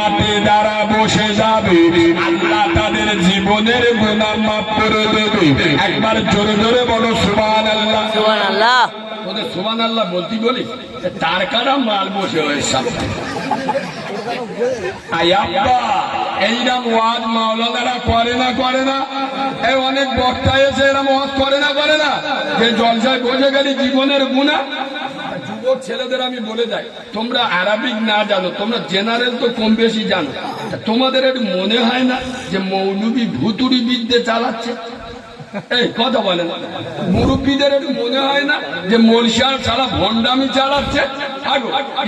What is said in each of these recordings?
মাটি দ্বারা বসে যাবে, আল্লাহ তাদের জীবনের গুনাহ মাফ করে দেবে। একবার জোরে জোরে বলো সুবহানাল্লাহ। সুবহানাল্লাহ। ওদের সুবহানাল্লাহ বলতে বলি তার কাটা মাল বসে হয়েছে। এইরকম ওয়াজ মাওলানারা করে না? এই অনেক বক্তা এসে এরকম ওয়াজ করে না যে জলসায় বসে গেলে জীবনের গুনাহ। যুবক ছেলেদের আমি বলে যাই, তোমরা আরবিক না জানো, তোমরা জেনারেল তো কম বেশি জানো। তোমাদের একটু মনে হয় না যে মৌলবী ভুতুড়ি বিদ্যে চালাচ্ছে? এই কথা বলে না, মুরব্বীদের একটু মনে হয় না যে মলসার ছাড়া ভণ্ডামি চালাচ্ছে?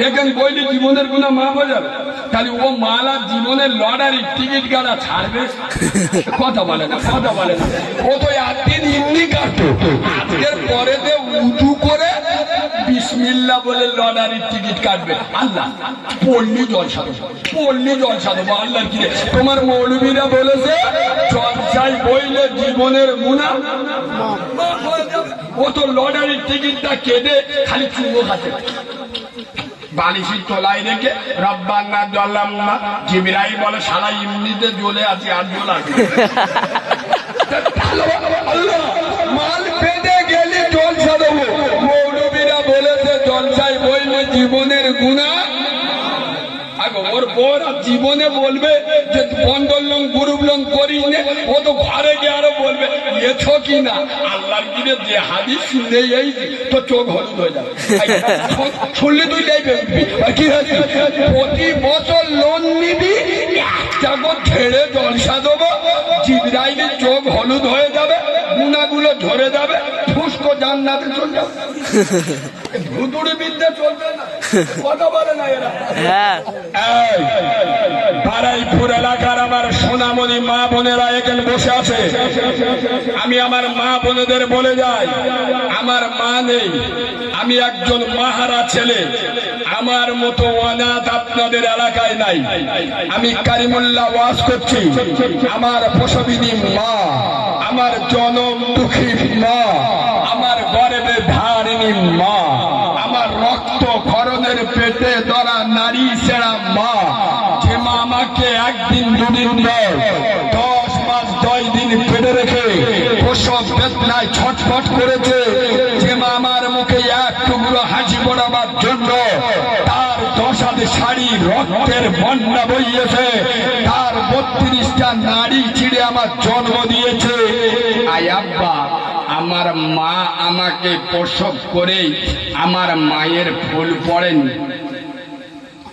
এখানে বইলে জীবনের গুনাহ মাফ হয়ে যাবে, তাহলে ও মালা জীবনের লটারি টিকিট কাটা ছাড়বে? কথা বলে না। ও তো একদিন এমনি কাটতো, আজকের পরে উঁচু করে বিসমিল্লাহ বলে লটারির টিকিট কাটবে। আল্লাহ পড়লি জলসা দেবো। আল্লাহ কি তোমার মৌলবীরা বলেছে জলসায় বইলে জীবনের গুনাহ মাফ হয়ে যাবে। ও তো লটারির টিকিটটা কেটে খালি চুমো খাতে, বালিশের তলায় রেখে রব্বানা জালামনা। জিবরাইল বলে শালা এমনিতে জ্বলে আছি আর জ্বলা মাল পেটে গেলে জলসা দেবো। মৌলবীরা বলেছে জলসায় বইলে জীবনের গুনাহ। ওর বোর জীবনে বলবে যে বন্ডলং গুরুবলং করি, ও তো ঘরে গিয়ে আরো বলবে এছো কি না। আল্লাহর গিরে যে হাদিস শুনলে এই তো চোখ হলুদ হয়ে যাবে। শুনলে তুই কি হয়েছে? প্রতি বছর লোন নিবি, একটা ছেড়ে জলসা দেবো, জিবরাইলের চোখ হলুদ হয়ে যাবে, গুনাহগুলো ঝরে যাবে, ফুসকো জান্নাতে চলে যাবে। ভুতুড়ি বিদ্যা চলবে না, কথা বলে না এরা। বারাইপুর এলাকার আমার সোনামণি মা বোনেরা এখানে বসে আছে। আমি আমার মা বোনেদের বলে যাই, আমার মা নেই, আমি একজন মাহারা ছেলে। আমার মতো অনাথ আপনাদের এলাকায় নাই। আমি কারিমুল্লাহ ওয়াজ করছি। আমার প্রসবিনী মা, আমার জনম দুঃখী মা, আমার গর্ভে ধারিণী মা, আমার রক্ত খরণের পেটে ধরা নারী সেরা মা, যে মা আমাকে একদিন দুদিন নয় 10 মাস 10 দিন পেটে রেখে প্রসব বেদনায় ছটফট করেছে, যে মা আমার মুখে এক টুকরো হাসি পড়াবার জন্য তার 10 হাত শাড়ি রক্তের বন্যা বইয়েছে, তার 32টা নারী ছিঁড়ে আমার জন্ম দিয়েছে। আয় আব্বা, আমার মা আমাকে প্রসব করে আমার মায়ের ফুল পড়েনি।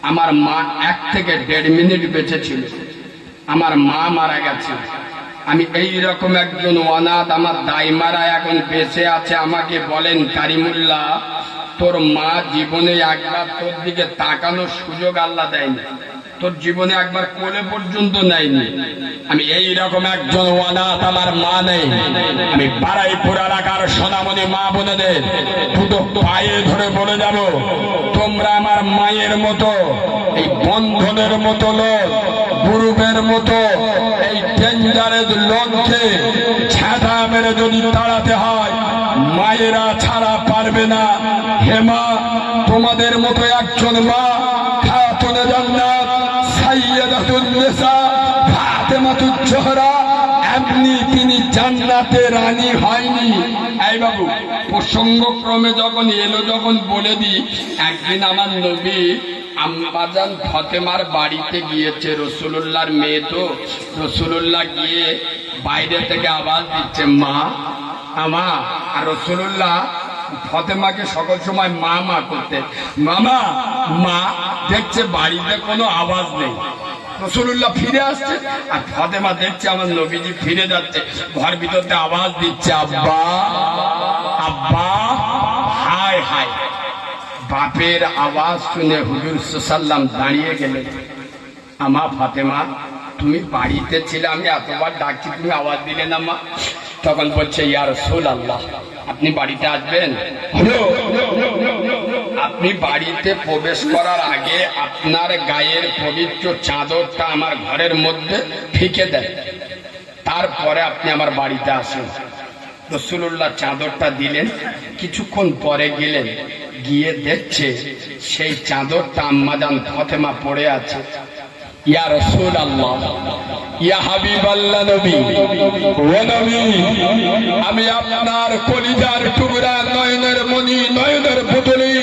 আমার মা 1 থেকে 1.5 মিনিট বেঁচে ছিল, আমার মা মারা গেছে। আমি এই রকম একজন অনাথ, আমার দাইমারা এখন বেঁচে আছে। আমাকে বলেন কারিমুল্লাহ, তোর মা জীবনে একবার তোর দিকে তাকানোর সুযোগ আল্লাহ দেয়নি, তোর জীবনে একবার কোলে পর্যন্ত নেয়নি। আমি এই রকম একজন অনাথ, আমার মা নেই। আমি বারাইপুর এলাকার সোনামণি মা বোনেদের দুটো পায়ে ধরে বলে যাব, তোমরা আমার মায়ের মতো, এই বন্ধনের মতো লোক, গ্রুপের মতো এই ডেঞ্জারের লোককে ছেঁটা মেরে যদি তাড়াতে হয়, মায়েরা ছাড়া পারবে না। হেমা, তোমাদের মতো একজন মা, খাতুনে জান্নাত সাইয়্যিদাতুন নিসা ফাতেমাতুজ জোহরা, এমনি তিনি জান্নাতে রানী হয়নি। এই বাবু, প্রসঙ্গক্রমে যখন এলো, যখন বলে দিই, একদিন আমার নবী আম্মাজান ফাতেমার বাড়িতে গিয়েছে। রাসূলুল্লাহর মেয়ে তো, রাসূলুল্লাহ গিয়ে বাইরে থেকে আওয়াজ দিচ্ছে মা আমা। আর রাসূলুল্লাহ ফাতেমাকে সকল সময় মা মা করতে, মামা মা। দেখছে বাড়িতে কোনো আওয়াজ নেই, রাসূলুল্লাহ ফিরে আসছে, আর ফাতেমা দেখছে আমার নবীজি ফিরে যাচ্ছে, ঘর ভিতরতে আওয়াজ দিচ্ছে আব্বা আব্বা। হায় হায়, বাপের আওয়াজ শুনে হুজুর সাল্লাল্লাহু দাঁড়িয়ে গেলেন। আমা ফাতেমা, তুমি বাড়িতে ছিলে, আমি এতবার ডাকছি, তুমি আওয়াজ দিলে না মা। তখন বলছে ইয়া রাসূলুল্লাহ, আপনি বাড়িতে আসবেন? আপনি বাড়িতে প্রবেশ করার আগে আপনার গায়ের পবিত্র চাদরটা আমার ঘরের মধ্যে ফিকে দেন, তারপরে আপনি আমার বাড়িতে আসেন। রাসূলুল্লাহ চাদরটা দিলেন। কিছুক্ষণ পরে গেলেন, গিয়ে দেখছে সেই চাদরটা আম্মাজান ফাতেমা পড়ে আছে। ইয়া রাসূলুল্লাহ, ইয়া হাবিবাল্লাহ নবী, ও নবী, আমি আপনার কলিজার টুকরা, নয়নের মণি, নয়নের পুতুলি,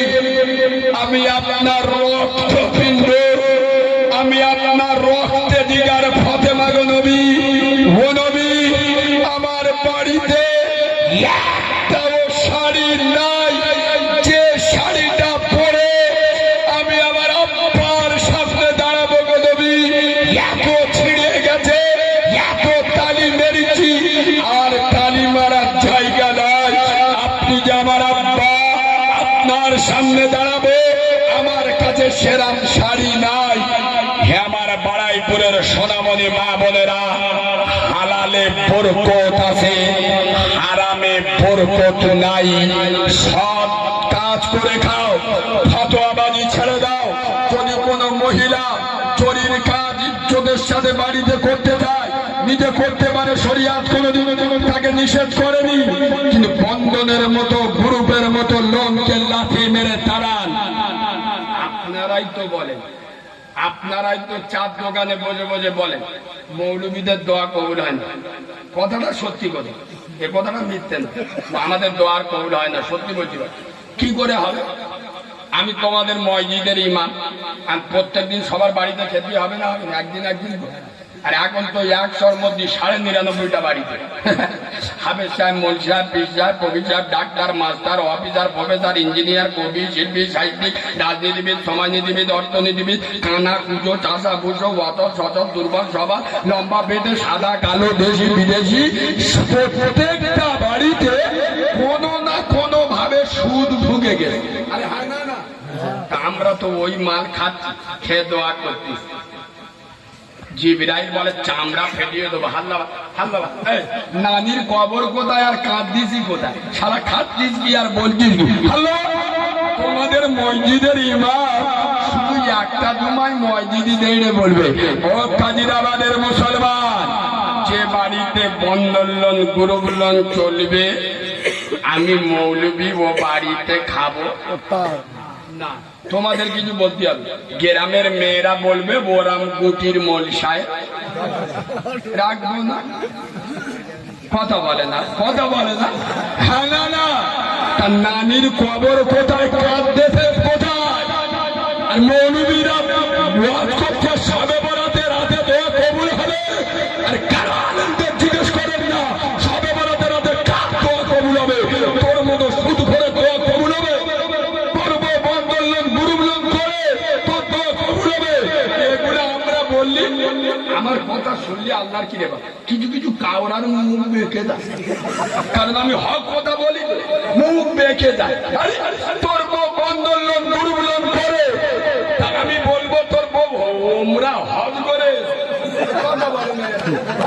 আমি আপনার রক্তপিণ্ড, আমি আপনার রক্তে দিগার ফাতেমা গো নবী, ও নবী, আমার বাড়িতে একটাও শাড়ি নাই যে শাড়িটা পরে আমি আমার আব্বার সামনে দাঁড়াবো গো নবী। এত ছিঁড়ে গেছে, এত তালি মেরেছি, আর তালি মারার জায়গা নাই। আপনি যে আমার আব্বা, আপনার সামনে দাঁড়াবো, আমার কাছে সেরাম শাড়ি নাই। হে আমার বাড়াইপুরের সোনামণি মা বোনেরা, হালালে বরকত আছে, হারামে বরকত নাই। সব কাজ করে খাও, ফতোয়াবাজি ছেড়ে দাও। যদি কোনো মহিলা চুরির কাজ ইজ্জতের সাথে বাড়িতে করতে চায়, নিজে করতে পারে, শরিয়াত কোনোদিন তাকে নিষেধ করেনি। কিন্তু বন্ধনের মতো, গ্রুপের মতো লোককে লাথি মেরে তাড়ান। আপনারাই তো বলেন, আপনারাই তো চার দোকানে বসে বসে বলেন মৌলবীদের দোয়া কবুল হয় না। কথাটা সত্যি কথা, এ কথাটা মিথ্যে না। আমাদের দোয়ার কবুল হয় না, সত্যি বলছি। কি করে হবে? আমি তোমাদের মসজিদের ইমাম, আর প্রত্যেকদিন সবার বাড়িতে খেতে হবে না, হবে একদিন একদিন। আর এখন তো 100-র মধ্যে 99.5টা বাড়িতে হাফেজ সাহেব, মৌলভী সাহেব, পীর সাহেব, কবির সাহেব, doctor, master, officer, professor, engineer, কবি, শিল্পী, সাহিত্যিক, রাজনীতিবিদ, সমাজনীতিবিদ, অর্থনীতিবিদ, কানা, কুজো, চাষা, বুঝো, অত সচল, দুর্বল, সবার লম্বা পেটে, সাদা, কালো, দেশি, বিদেশি, প্রত্যেকটা বাড়িতে কোনো না কোনো ভাবে সুদ ঢুকে গেছে। আরে হ্যাঁ, না না, আমরা তো ওই মাল খাচ্ছি, খেয়ে দোয়া করছি। জিবরাইল বলে চামড়া ফেটিয়ে দেবো। হাল্লা হাল্লা, নানির কবর কোথায় আর কাঁদছিস কোথায়? সারা খাচ্ছিস কি আর বলছিস কি? হ্যালো, তোমাদের মসজিদের ইমাম শুধু একটা জুমায় মসজিদি দেড়ে বলবে, ও কাজিরাবাদের মুসলমান, যে বাড়িতে বন্ধন লোন, গ্রুপ লোন চলবে, আমি মৌলবী ও বাড়িতে খাবো না। তোমাদের কিছু বলতে হবে। গ্রামের মেয়েরা বলবে বোরাম গুটির মলসায় রাখবো না। কথা বলে না, কথা বলে না। হ্যাঁ না না, তার নানির কবর কোথায়, কাঁদতেছে কোথায়? আর মৌলবীরা ওয়াজ করছে সবে বরাতে, রাতে দোয়া কবুল হবে। আর কারো আনন্দের জিজ্ঞেস করেন না, সবে বরাতে রাতে কার দোয়া কবুল হবে? তোর মতো সুদ করে দোয়া কবুল হবে? আমার কথা শুনলে আল্লাহর কি রেবা, কিছু কিছু কাওরার মুখ বেঁকে যায়, কারণ আমি হক কথা বলি, মুখ বেঁকে যায়। তোর বউ বন্ধন লোন, গ্রুপ লোন করে, আমি বলবো তোর বউ ওমরা হজ করে,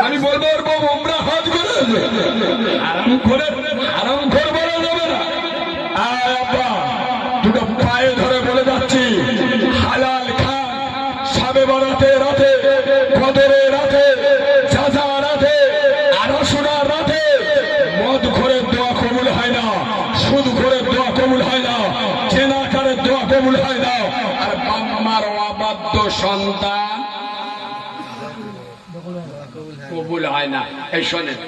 আমি বলবো ওর বউ ওমরা হজ করে, আরাম করে, আরাম করে বলা যাবে না। আব্বা দুটো পায়ে ধরে বলে যাচ্ছি, হালাল খান, সাবে বরাতে রাতে, কদরে রাতে, চাচা রাতে, আড়াশোনার রাতে। মদ করে দোয়া কবুল হয় না, সুদ করে দোয়া কবুল হয় না, জেনাকারের দোয়া কবুল হয় না। আর বাম্মার অবাধ্য সন্তান কবুল হয় না। এই শোনেন,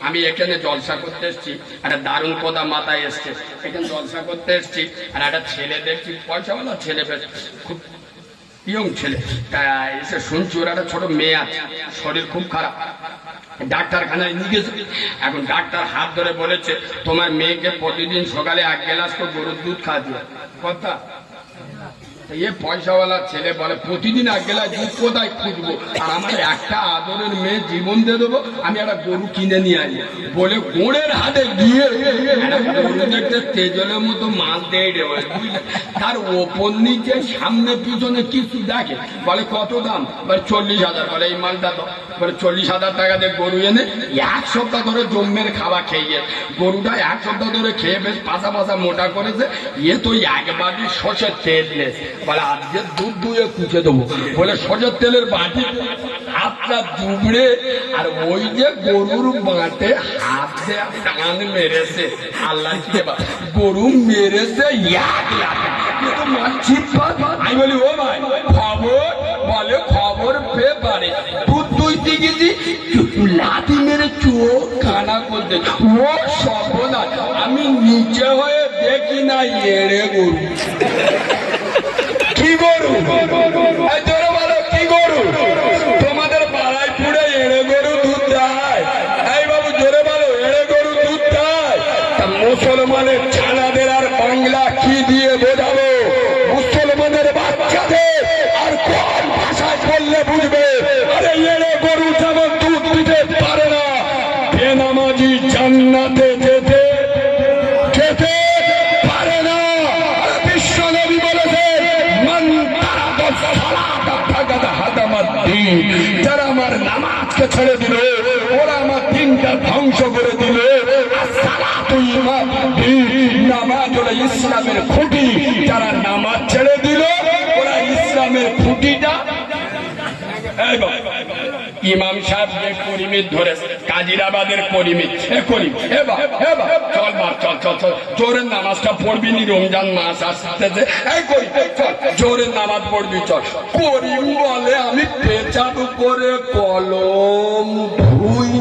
আমি এখানে জলসা করতে এসছি, একটা দারুণ কথা মাথায় এসছে। এখানে জলসা করতে এসছি, আর একটা ছেলে দেখছি, পয়সাওয়ালা ছেলে, খুব ইয়ং ছেলে, এসে শুনছি ওর একটা ছোট মেয়ে আছে, শরীর খুব খারাপ, ডাক্তারখানায় নিয়ে গেছে। এখন ডাক্তার হাত ধরে বলেছে, তোমার মেয়েকে প্রতিদিন সকালে 1 গ্লাস করে গরুর দুধ খাওয়াতে হবে। কথা এ পয়সাওয়ালা ছেলে বলে, প্রতিদিন 1 গ্লাস দুধ কোথায় খুঁজবো? আর আমার একটা আদরের মেয়ে জীবন দিয়ে দেবো, আমি একটা গরু কিনে নিয়ে আসি বলে গোড়ের হাতে গিয়ে গরু দেখতে তেজলের মতো মাছ দিয়ে দেবে, তার ওপর নিচে সামনে পিছনে কিছু দেখে, বলে কত দাম? বলে 40,000। বলে এই মালটা তো, বলে 40,000 টাকা দিয়ে গরু এনে 1 সপ্তাহ ধরে জম্মের খাওয়া খেয়ে, গরুটা 1 সপ্তাহ ধরে খেয়ে বেশ পাশা পাশা মোটা করেছে। এ তো একবারই সর্ষের তেল নেই, বলে আজকে দুধ দুয়ে কুচে দেবো, বলে সর্ষের তেলের বাটি হাতটা দুবড়ে, আর ওই যে গরুর বাঁটে হাত দিয়ে টান মেরেছে। আল্লাহ কি গরু মেরেছে 1 লাখ। আমি বলি ও ভাই খবর, বলে খবর লাঠি মেরে চোখ কানা করতে। ও সর্বনা, আমি নিচে হয়ে দেখি না এড়ে গরু। কি গরু? জোরে বলো, কি গরু? তোমাদের বারাইপুরে এড়ে গরু দুধ দেয়? এই বাবু জোরে বলো, এড়ে গরু দুধ দেয়? মুসলমানের ছানাদের আর বাংলা কি দিয়ে বোঝাবো? মুসলমানের বাচ্চাদের আর কোন ভাষায় বললে বুঝবে? আরে এড়ে গরু যেমন দুধ দিতে পারে না, বেনামাজি জান্নাতে যেতে যেতে পারে না। বিশ্ব নবী বলেছেন, মান তারাকা সালাতা ফাকাদ হাদামাদ দ্বীন। যারা আমার নামাজকে ছেড়ে দিল, ওরা আমার দিনটা ধ্বংস করে দিল। আসসালাতু ইমাদুদ্দীন, নামাজ হলো ইসলামের খুঁটি। যারা নামাজ ছেড়ে দিল, ওরা ইসলামের খুঁটিটা। ইমাম সাহেব যে করিমের ধরেছে, কাজিরাবাদের করিমে, করিম চল বার, চল চল চল, জোরের নামাজটা পড়বি নি, রমজান মাস আসতেছে। এই করিম চল, জোরের নামাজ পড়বি চল। করিম বলে, আমি পেঁচাব করে কলম ধুই।